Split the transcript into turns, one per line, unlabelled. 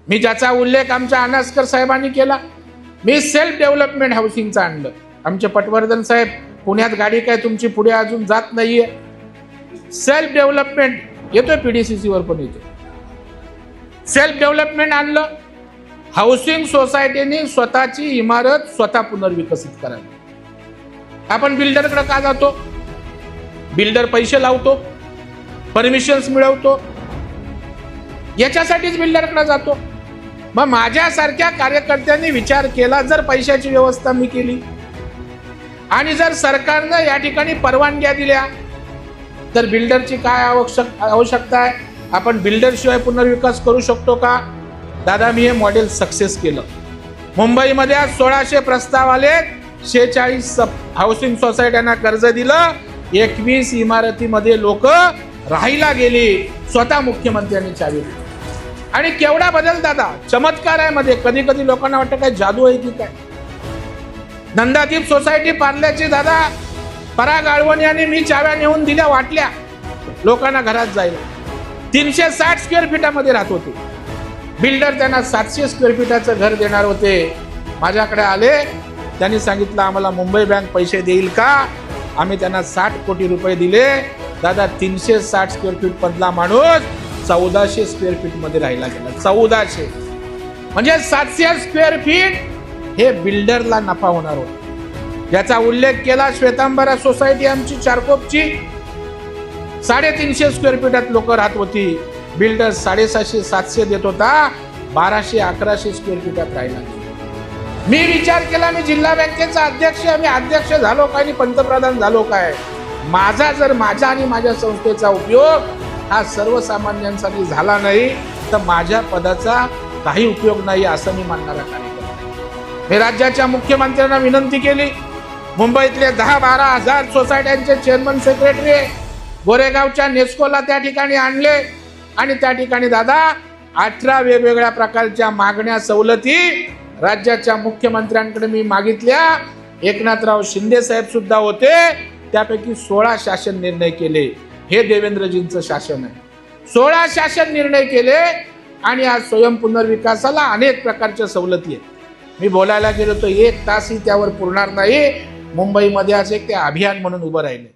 मी ज्याचा उल्लेख आमच्या अनासकर साहेबांनी केला, मी सेल्फ डेव्हलपमेंट हाऊसिंगचं आणलं. आमचे पटवर्धन साहेब, पुण्यात गाडी काय तुमची पुढे अजून जात नाहीये. सेल्फ डेव्हलपमेंट येतोय, PDCC वर पण येतो. सेल्फ डेव्हलपमेंट आणलं. हाऊसिंग सोसायटीने स्वतःची इमारत स्वतः पुनर्विकसित करावी. आपण बिल्डरकडे का जातो? बिल्डर पैसे लावतो, परमिशन्स मिळवतो, याच्यासाठीच बिल्डरकडे जातो. मग माझ्यासारख्या कार्यकर्त्यांनी विचार केला, जर पैशाची व्यवस्था मी केली आणि जर सरकारनं या ठिकाणी परवानग्या दिल्या तर बिल्डरची काय आवश्यकता आहे? आपण बिल्डरशिवाय पुनर्विकास करू शकतो का? दादा, मी हे मॉडेल सक्सेस केलं. मुंबईमध्ये आज 1600 प्रस्ताव आले, 46 हाऊसिंग सोसायट्यांना कर्ज दिलं, 21 इमारतीमध्ये लोक राहायला गेली, स्वतः मुख्यमंत्र्यांनी चावी दिली. आणि केवढा बदल दादा, चमत्कार आहे मध्ये. कधी कधी लोकांना वाटतं काय जादू आहे की काय. नंदादीप सोसायटी पार्ल्याची दादा, पराग आळवण यांनी मी चाव्या नेऊन दिल्या, वाटल्या लोकांना घरात जायला. 360 स्क्वेअर फीटामध्ये राहत होते. बिल्डर त्यांना 700 स्क्वेअर फीटाचं घर देणार होते. माझ्याकडे आले, त्यांनी सांगितलं आम्हाला मुंबई बँक पैसे देईल का? आम्ही त्यांना 60 कोटी रुपये दिले. दादा, 360 स्क्वेअर फीट मधला माणूस 1400 स्क्वेअर फीट मध्ये राहायला गेला. 1400 म्हणजे 700 स्क्वेअर फीट हे बिल्डरला नफा होणार होता. ज्याचा उल्लेख केला श्वेतांबरा सोसायटी आमची चारकोपची, 350 स्क्वेअर फीटात लोक राहत होती. बिल्डर 750-700 देत होता, 1200-1100 स्क्वेअर फीटात राहिला. मी विचार केला, मी जिल्हा बँकेचा अध्यक्ष, मी अध्यक्ष झालो काय आणि पंतप्रधान झालो काय? माझा आणि माझ्या संस्थेचा उपयोग हा सर्वसामान्यांसाठी झाला नाही तर माझ्या पदाचा काही उपयोग नाही, असं मी मानणारा कार्यकर्ता. मी राज्याच्या मुख्यमंत्र्यांना विनंती केली, मुंबईतले 10-12 हजार सोसायट्यांचे चेअरमन सेक्रेटरी गोरेगावच्या नेस्कोला त्या ठिकाणी आणले आणि त्या ठिकाणी दादा 18 वेगवेगळ्या प्रकारच्या मागण्या, सवलती राज्याच्या मुख्यमंत्र्यांकडे मी मागितल्या. एकनाथराव शिंदे साहेब सुद्धा होते. त्यापैकी 16 शासन निर्णय केले. हे देवेंद्रजींचं शासन आहे. 16 शासन निर्णय केले आणि आज स्वयं पुनर्विकासाला अनेक प्रकारच्या सवलती आहेत. मी बोलायला गेलो तर 1 तासही त्यावर पुरणार नाही. मुंबईमध्ये आज एक ते अभियान म्हणून उभं राहिले.